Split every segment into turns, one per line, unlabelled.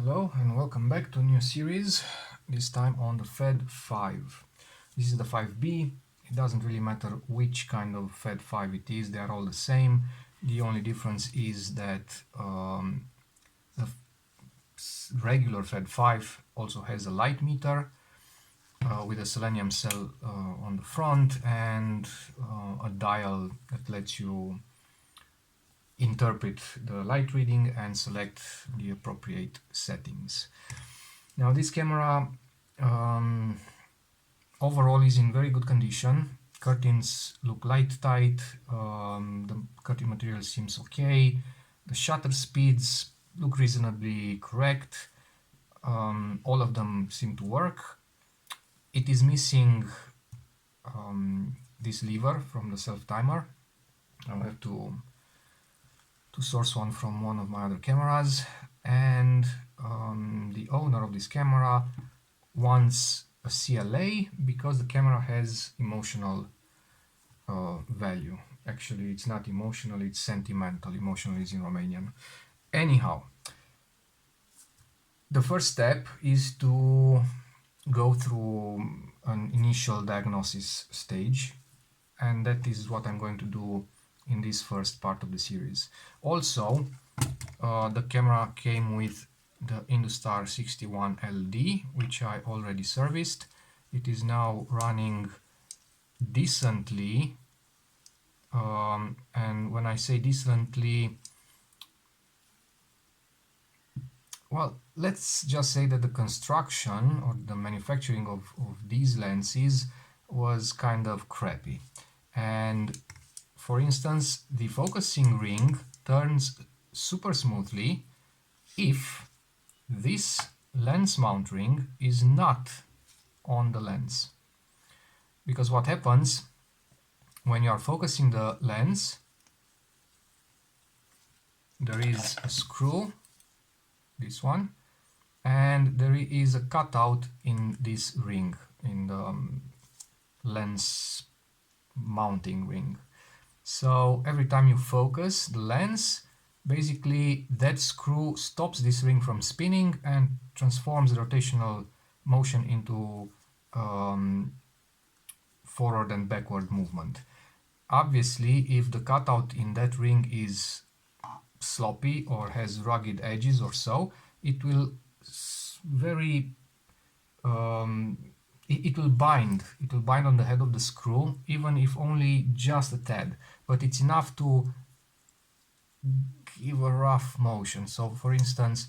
Hello and welcome back to a new series, this time on the FED 5. This is the 5B. It doesn't really matter which kind of FED 5 it is, they are all the same. The only difference is that the regular FED 5 also has a light meter with a selenium cell on the front and a dial that lets you interpret the light reading and select the appropriate settings. Now this camera overall is in very good condition. Curtains look light tight, the curtain material seems okay, the shutter speeds look reasonably correct, all of them seem to work. It is missing this lever from the self-timer. I'll have to source one from one of my other cameras, and the owner of this camera wants a CLA because the camera has emotional value. Actually, it's not emotional, it's sentimental. Emotional is in Romanian. Anyhow, the first step is to go through an initial diagnosis stage, and that is what I'm going to do in this first part of the series. Also, the camera came with the Industar 61LD, which I already serviced. It is now running decently, and when I say decently, well, let's just say that the construction or the manufacturing of these lenses was kind of crappy. And for instance, the focusing ring turns super smoothly if this lens mount ring is not on the lens. Because what happens when you are focusing the lens, there is a screw, this one, and there is a cutout in this ring, in the lens mounting ring. So every time you focus the lens, basically that screw stops this ring from spinning and transforms the rotational motion into forward and backward movement. Obviously, if the cutout in that ring is sloppy or has rugged edges or so, it will it will bind on the head of the screw, even if only just a tad, but it's enough to give a rough motion. So for instance,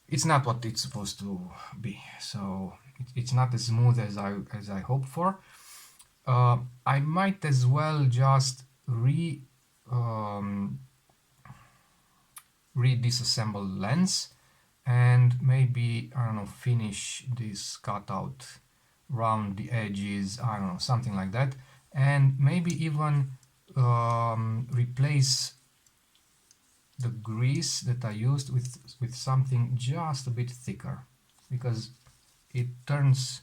it's not what it's supposed to be, so it's not as smooth as I hoped for. I might as well just disassemble lens and maybe, I don't know, finish this cutout around the edges, I don't know, something like that, and maybe even replace the grease that I used with something just a bit thicker, because it turns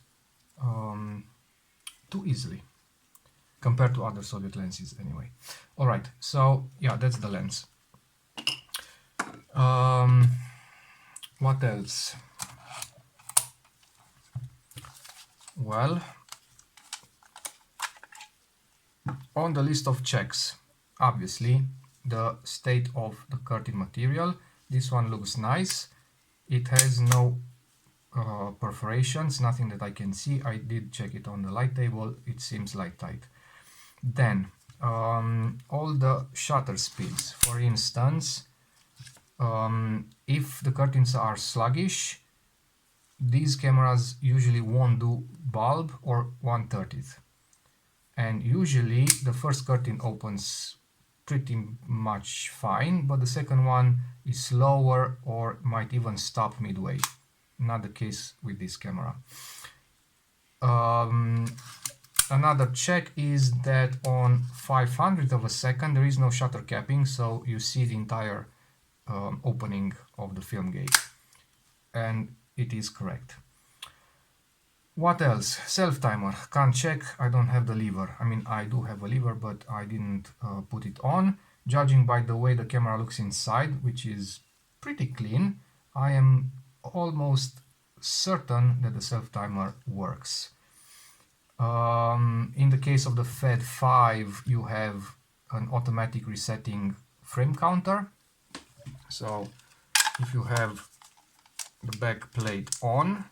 too easily compared to other Soviet lenses anyway. Alright, so yeah, that's the lens. What else? Well, on the list of checks, obviously, the state of the curtain material. This one looks nice. It has no perforations, nothing that I can see. I did check it on the light table, it seems light tight. Then, all the shutter speeds. For instance, if the curtains are sluggish, these cameras usually won't do bulb or 1/30th. And usually the first curtain opens pretty much fine, but the second one is slower or might even stop midway. Not the case with this camera. Another check is that on 500th of a second there is no shutter capping, so you see the entire opening of the film gate, and it is correct. What else? Self-timer, can't check, I don't have the lever. I mean, I do have a lever, but I didn't put it on. judging by the way the camera looks inside, which is pretty clean, I am almost certain that the self-timer works. In the case of the FED 5, you have an automatic resetting frame counter. So if you have the back plate on,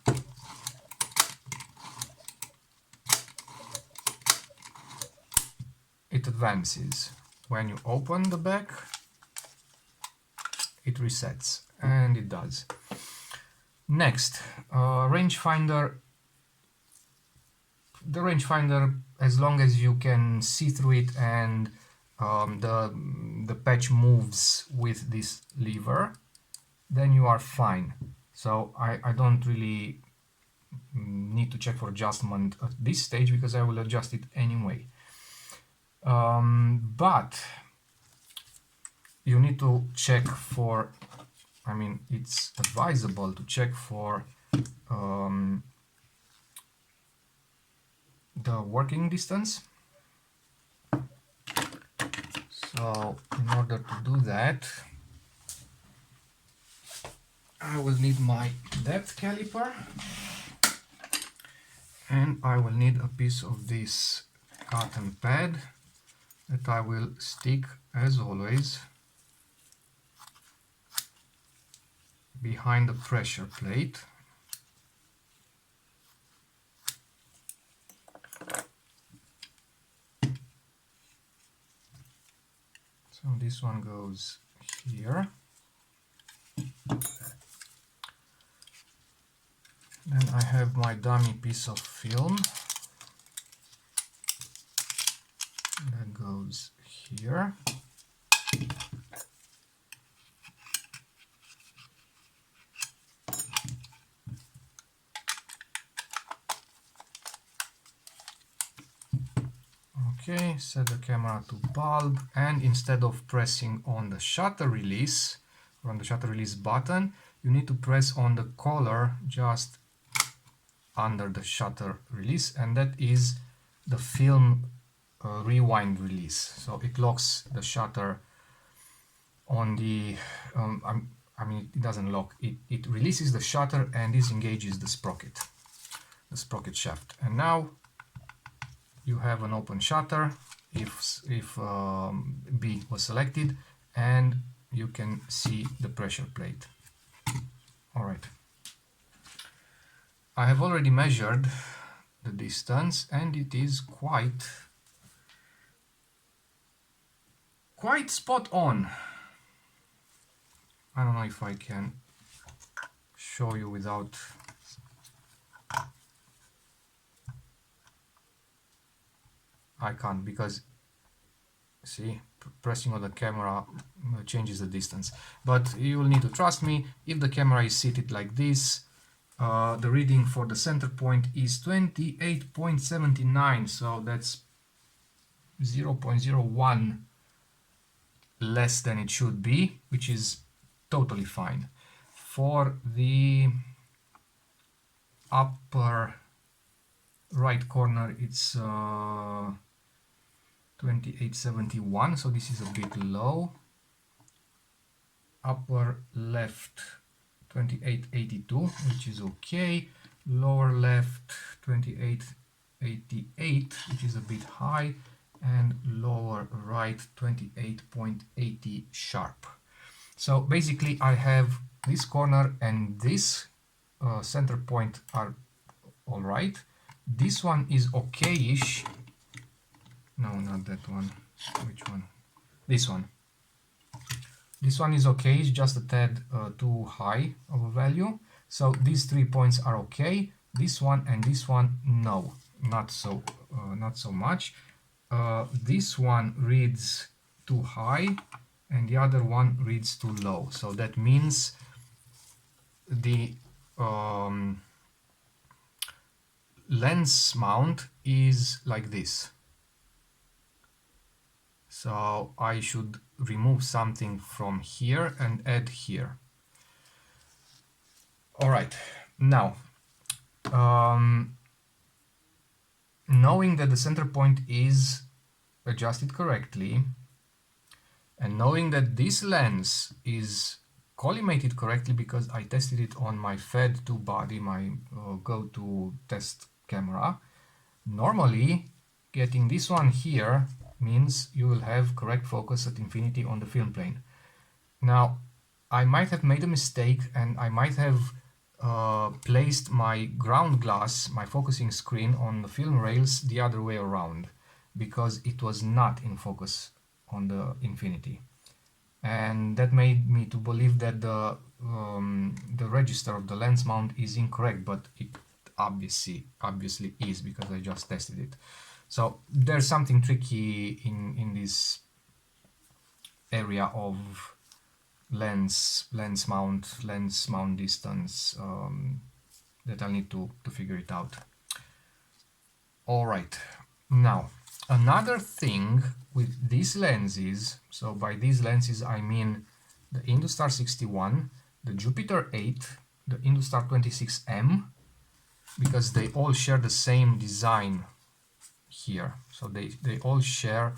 it advances. When you open the back, it resets, and it does. Next, rangefinder. The rangefinder, as long as you can see through it and the patch moves with this lever, then you are fine. So I don't really need to check for adjustment at this stage because I will adjust it anyway. But you need to check for, I mean, it's advisable to check for the working distance. So in order to do that, I will need my depth caliper, and I will need a piece of this cotton pad that I will stick, as always, behind the pressure plate. So this one goes here. Then I have my dummy piece of film that goes here. Okay, set the camera to bulb, and instead of pressing on the shutter release or on the shutter release button, you need to press on the collar just under the shutter release, and that is the film rewind release. So it locks the shutter on the I mean, it doesn't lock, it releases the shutter and disengages the sprocket shaft. And now you have an open shutter if B was selected, and you can see the pressure plate. Alright, I have already measured the distance, and it is quite spot on. I don't know if I can show you without I can't, because see, pressing on the camera changes the distance, but you will need to trust me. If the camera is seated like this, the reading for the center point is 28.79, so that's 0.01 less than it should be, which is totally fine. For the upper right corner, it's 2871, so this is a bit low. Upper left 2882, which is okay. Lower left 2888, which is a bit high, and lower right 28.80 sharp. So basically I have this corner and this center point are all right. This one is okay-ish. No, not that one. Which one? This one. This one is okay, it's just a tad too high of a value. So these 3 points are okay. This one and this one, no, not so much. This one reads too high, and the other one reads too low. So that means the lens mount is like this. So I should remove something from here and add here. All right, now knowing that the center point is adjusted correctly, and And knowing that this lens is collimated correctly because I tested it on my Fed 2 body, my go-to test camera, normally getting this one here means you will have correct focus at infinity on the film plane. Now, I might have made a mistake and I might have placed my ground glass, my focusing screen on the film rails the other way around because it was not in focus on the infinity. And that made me to believe that the register of the lens mount is incorrect, but it obviously is because I just tested it. So there's something tricky in this area of lens mount distance that I'll need to figure it out. All right, now another thing with these lenses, so by these lenses I mean the Industar 61, the Jupiter 8, the Industar 26M, because they all share the same design here. So they all share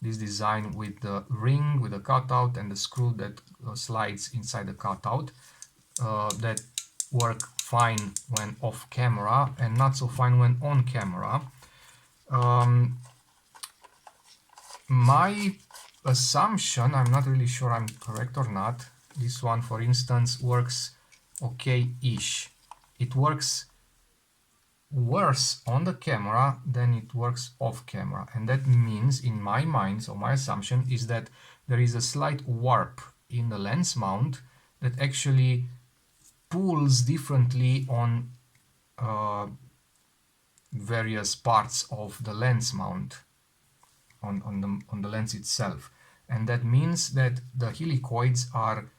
this design with the ring, with the cutout and the screw that slides inside the cutout that work fine when off camera and not so fine when on camera. My assumption, I'm not really sure I'm correct or not, this one for instance works okay-ish. It works worse on the camera than it works off camera, and that means in my mind, so my assumption is that there is a slight warp in the lens mount that actually pulls differently on various parts of the lens mount on the lens itself, and that means that the helicoids are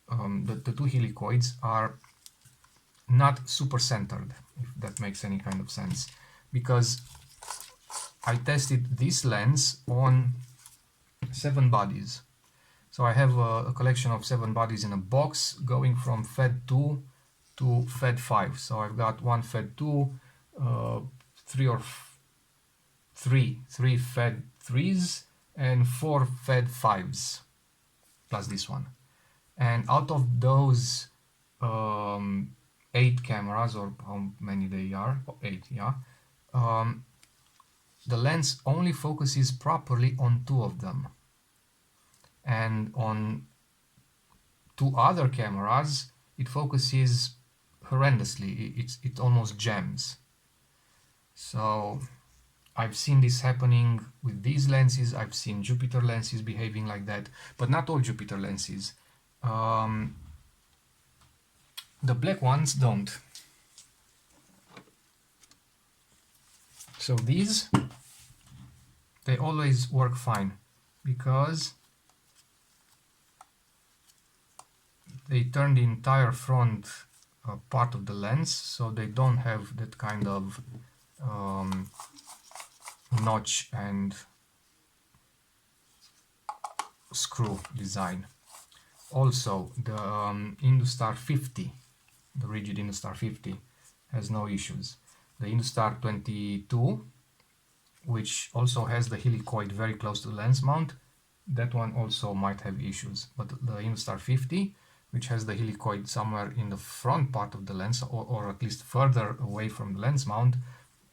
the two helicoids are not super centered, if that makes any kind of sense, because I tested this lens on 7 bodies. So I have a collection of 7 bodies in a box going from Fed 2 to Fed 5. So I've got one Fed 2, three Fed 3s and 4 Fed 5s plus this one. And out of those 8 cameras, or how many they are, 8, yeah, the lens only focuses properly on 2 of them, and on 2 other cameras it focuses horrendously. It almost jams. So I've seen this happening with these lenses. I've seen Jupiter lenses behaving like that, but not all Jupiter lenses. The black ones don't. So these, they always work fine because they turn the entire front part of the lens, so they don't have that kind of notch and screw design. Also, the Industar 50, the rigid Industar 50, has no issues. The Industar 22, which also has the helicoid very close to the lens mount, that one also might have issues. But the Industar 50, which has the helicoid somewhere in the front part of the lens, or at least further away from the lens mount,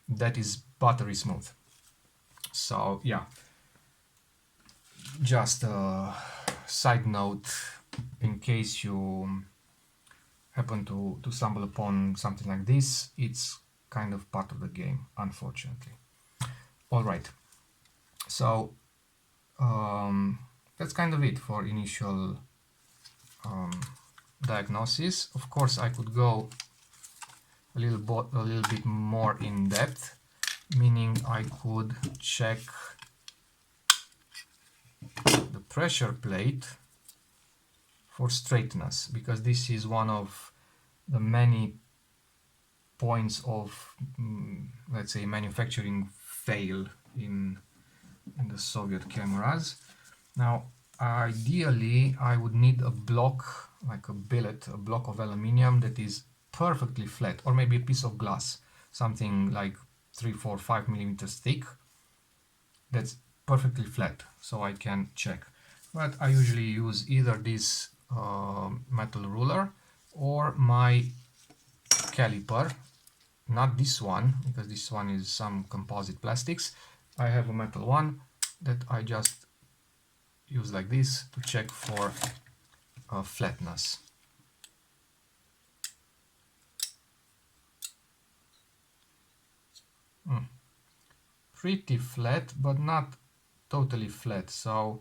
that is buttery smooth. So yeah, just a side note in case you happen to stumble upon something like this. It's kind of part of the game, unfortunately. All right, so that's kind of it for initial diagnosis. Of course, I could go a little bit more in depth, meaning I could check the pressure plate for straightness, because this is one of the many points of let's say manufacturing fail in the Soviet cameras. Now ideally I would need a block, like a billet, a block of aluminium that is perfectly flat, or maybe a piece of glass, something like 3, 4, 5 millimeters thick, that's perfectly flat, so I can check. but I usually use either this metal ruler or my caliper, not this one, because this one is some composite plastics. I have a metal one that I just use like this to check for flatness. Pretty flat, but not totally flat. So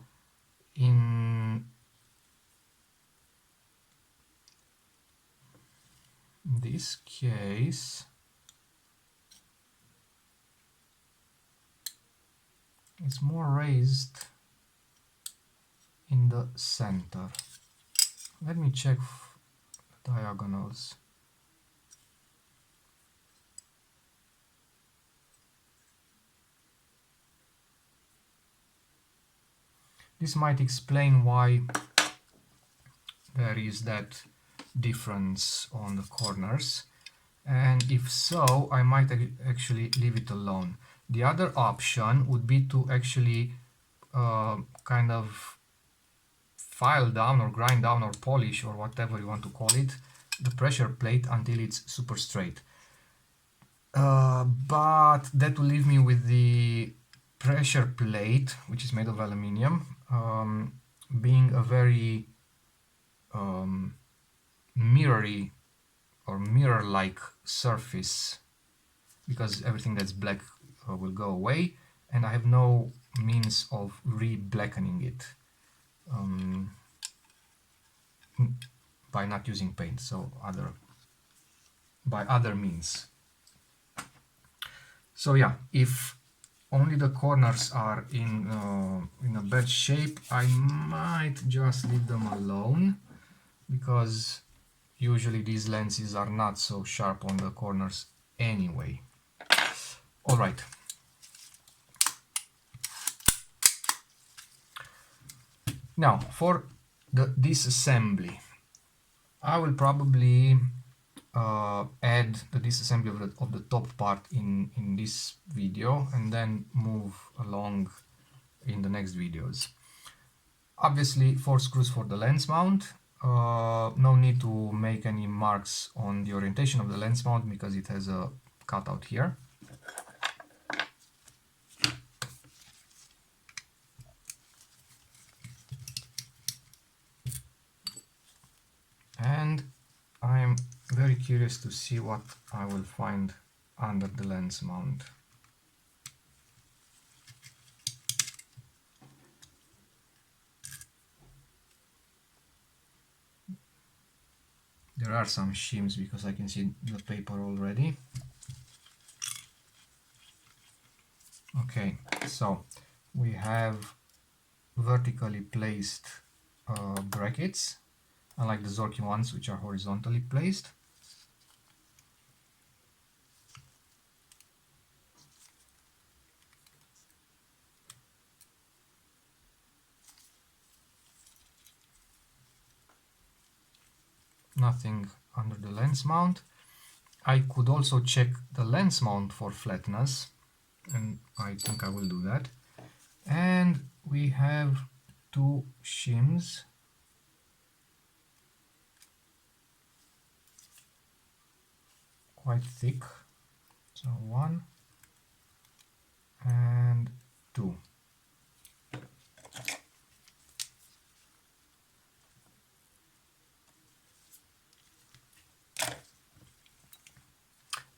in this case, it's more raised in the center. Let me check the diagonals. This might explain why there is that difference on the corners, and if so, I might actually leave it alone. The other option would be to actually kind of file down or grind down or polish or whatever you want to call it the pressure plate until it's super straight. But that will leave me with the pressure plate, which is made of aluminium, being a very mirrory or mirror-like surface, because everything that's black will go away, and I have no means of re-blackening it by not using paint, so by other means. So yeah, if only the corners are in a bad shape, I might just leave them alone, because usually these lenses are not so sharp on the corners anyway. Alright. Now, for the disassembly, I will probably add the disassembly of the top part in this video and then move along in the next videos. Obviously, 4 screws for the lens mount. No need to make any marks on the orientation of the lens mount because it has a cutout here. And I'm very curious to see what I will find under the lens mount. There are some shims because I can see the paper already. Okay, so we have vertically placed brackets, unlike the Zorky ones, which are horizontally placed. Nothing under the lens mount. I could also check the lens mount for flatness, and I think I will do that. And we have 2 shims. Quite thick. So 1 and 2.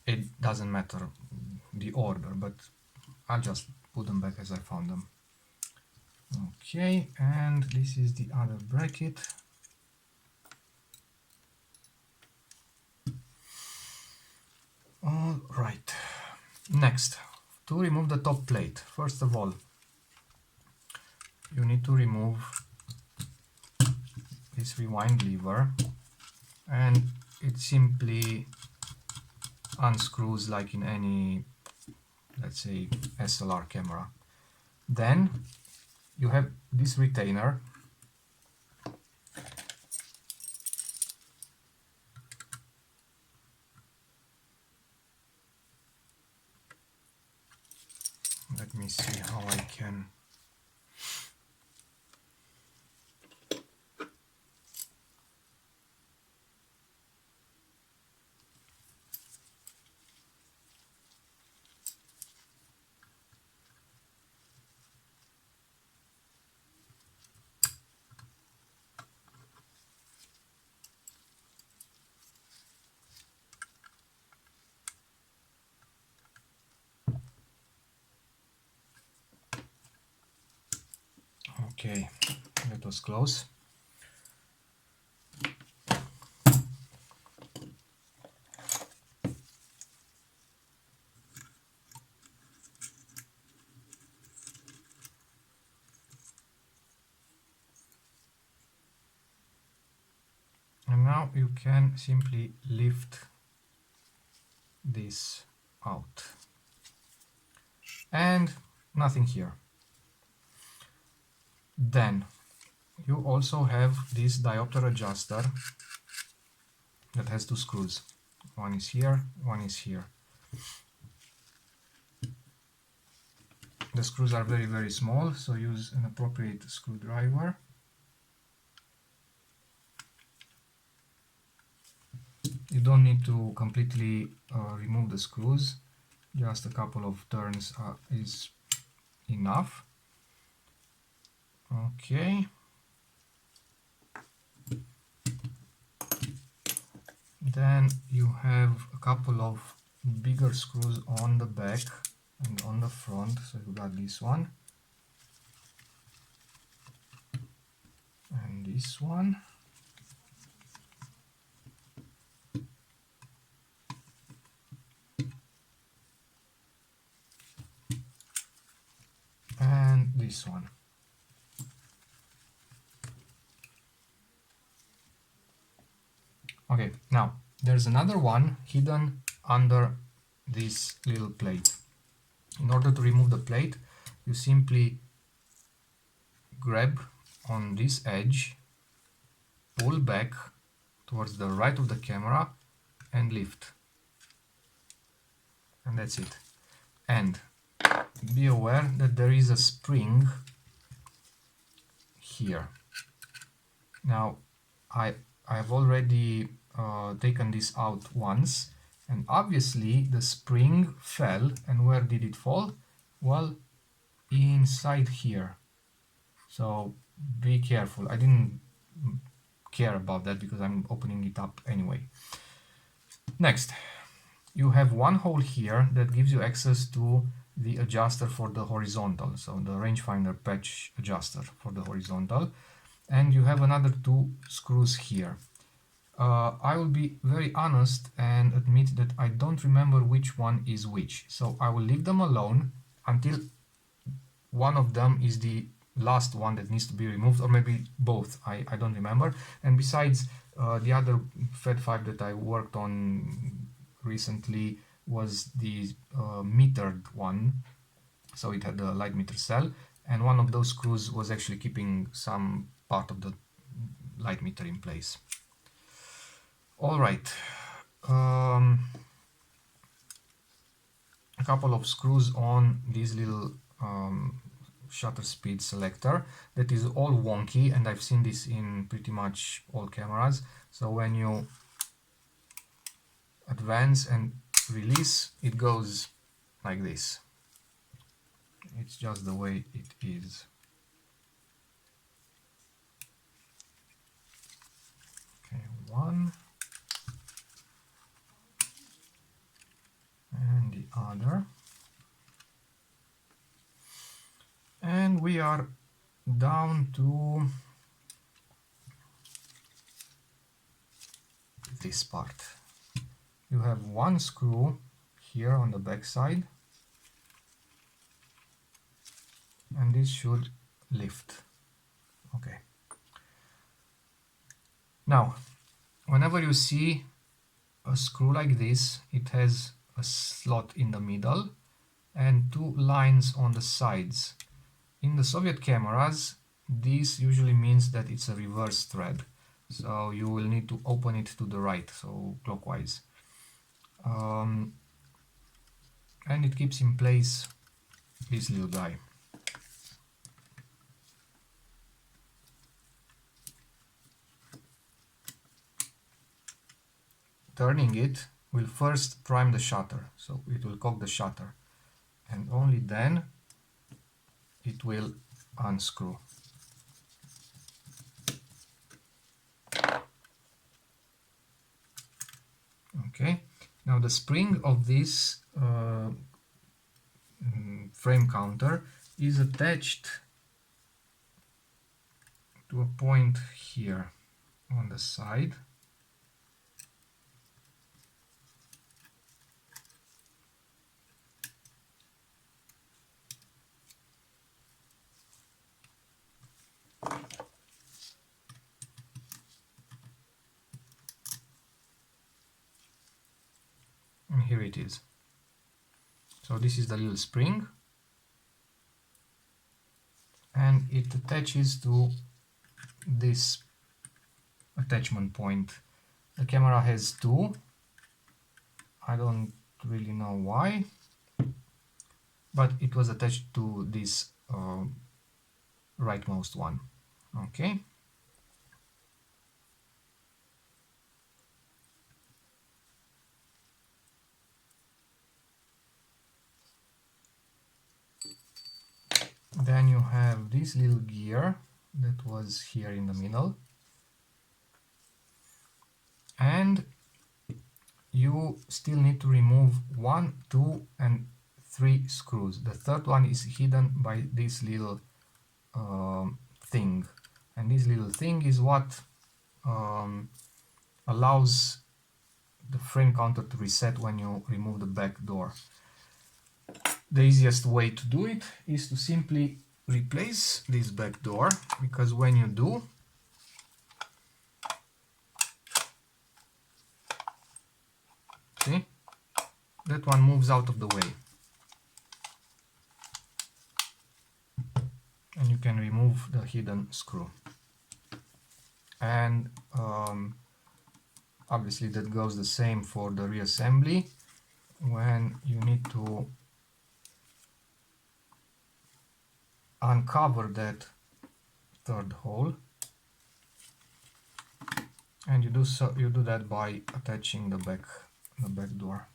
It doesn't matter the order, but I'll just put them back as I found them. Okay, and this is the other bracket. All right. Next, to remove the top plate, first of all, you need to remove this rewind lever, and it simply unscrews like in any, let's say, SLR camera. Then you have this retainer. Let me see how I can Okay, that was close. And now you can simply lift this out. And nothing here. Then you also have this diopter adjuster that has two screws. One is here, one is here. The screws are very, very small, so use an appropriate screwdriver. You don't need to completely remove the screws, just a couple of turns is enough. Okay. Then you have a couple of bigger screws on the back and on the front, so you got this one and this one. And this one. Okay, now there's another one hidden under this little plate. In order to remove the plate, you simply grab on this edge, pull back towards the right of the camera and lift. And that's it. And be aware that there is a spring here. Now I've already taken this out once, and obviously the spring fell. And where did it fall? Well, inside here. So be careful. I didn't care about that because I'm opening it up anyway. Next, you have one hole here that gives you access to the adjuster for the horizontal, so the rangefinder patch adjuster for the horizontal, and you have another two screws here. I will be very honest and admit that I don't remember which one is which, so I will leave them alone until one of them is the last one that needs to be removed, or maybe both, I don't remember. And besides, the other FED5 that I worked on recently was the metered one, so it had a light meter cell, and one of those screws was actually keeping some part of the light meter in place. All right, a couple of screws on this little shutter speed selector that is all wonky, and I've seen this in pretty much all cameras. So when you advance and release, it goes like this. It's just the way it is. Okay, one and the other, and we are down to this part. You have one screw here on the back side, and this should lift. Okay. Now, whenever you see a screw like this, it has a slot in the middle and two lines on the sides. In the Soviet cameras, this usually means that it's a reverse thread, so you will need to open it to the right, so clockwise. And it keeps in place this little guy. Turning it will first prime the shutter, so it will cock the shutter, and only then it will unscrew. Okay, now the spring of this frame counter is attached to a point here on the side. And here it is. So this is the little spring, and it attaches to this attachment point. The camera has two. I don't really know why, but it was attached to this rightmost one. Okay. Then you have this little gear that was here in the middle, and you still need to remove 1, 2 and 3 screws. The third one is hidden by this little thing, and this little thing is what allows the frame counter to reset when you remove the back door. The easiest way to do it is to simply replace this back door, because when you do, see, that one moves out of the way, and you can remove the hidden screw. And obviously that goes the same for the reassembly. When you need to uncover that third hole, and you do that by attaching the back door.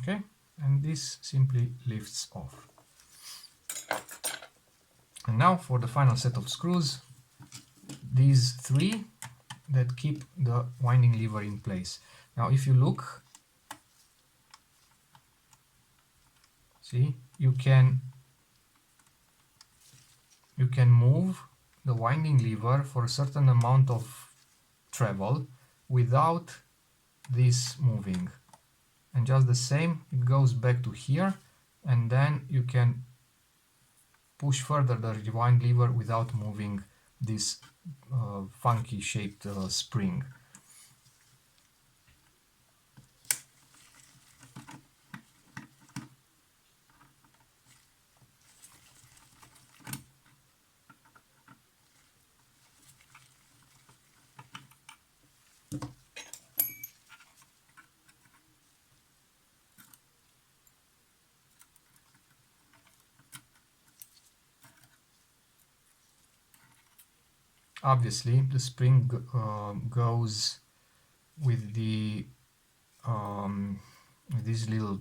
Okay, and this simply lifts off. And now for the final set of screws, these 3 that keep the winding lever in place. Now if you look, see, you can move the winding lever for a certain amount of travel without this moving. And just the same, it goes back to here, and then you can push further the rewind lever without moving this funky shaped spring. Obviously the spring goes with the with these little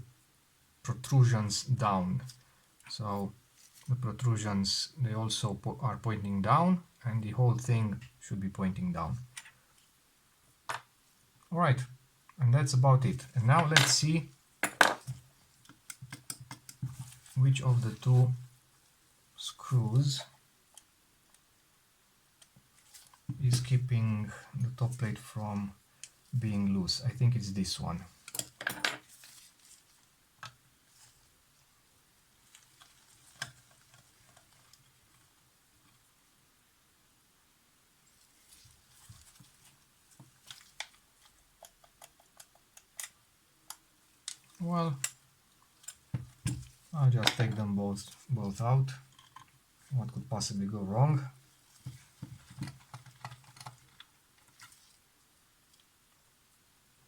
protrusions down, so the protrusions, they also are pointing down, and the whole thing should be pointing down. Alright, and that's about it. And now let's see which of the 2 screws is keeping the top plate from being loose. I think it's this one. Well, I'll just take them both out. What could possibly go wrong?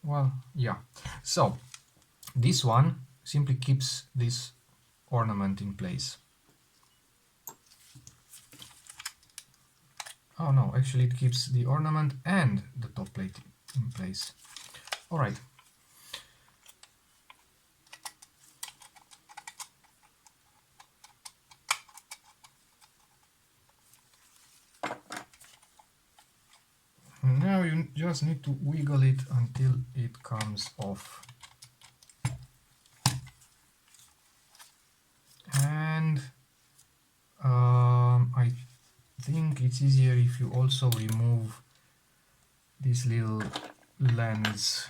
Well, yeah. So this one simply keeps this ornament in place. Oh no, actually it keeps the ornament and the top plate in place. Alright. just need to wiggle it until it comes off. And I think it's easier if you also remove this little lens.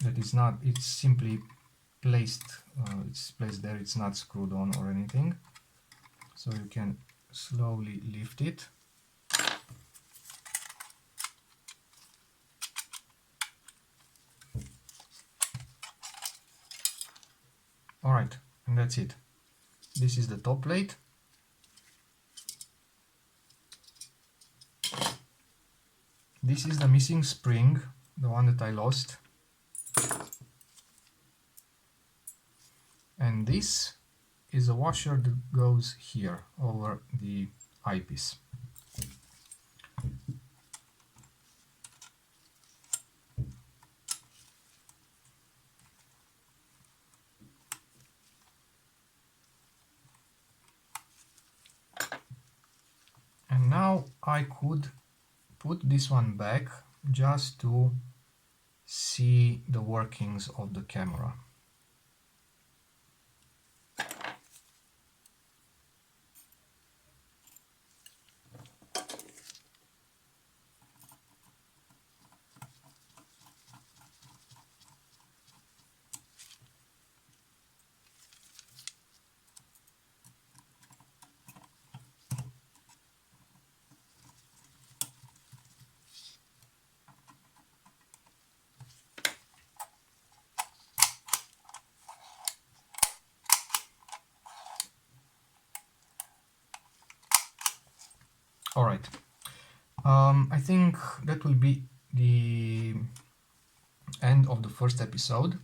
That is not, it's simply placed, it's placed there, it's not screwed on or anything. So you can slowly lift it. Alright, and that's it. This is the top plate. This is the missing spring, the one that I lost. And this is a washer that goes here over the eyepiece. And now I could put this one back just to see the workings of the camera. All right, I think that will be the end of the first episode,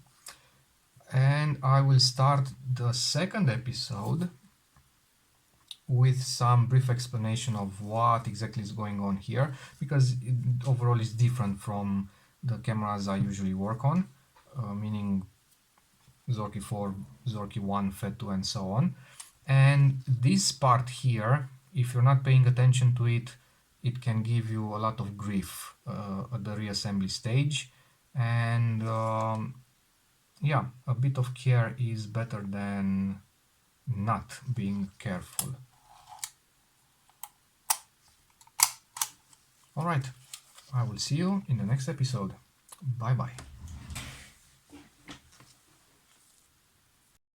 and I will start the second episode with some brief explanation of what exactly is going on here, because it overall is different from the cameras I usually work on, meaning Zorky 4, Zorky 1, Fed 2 and so on. And this part here, if you're not paying attention to it, it can give you a lot of grief at the reassembly stage. And yeah, a bit of care is better than not being careful. Alright, I will see you in the next episode. Bye bye.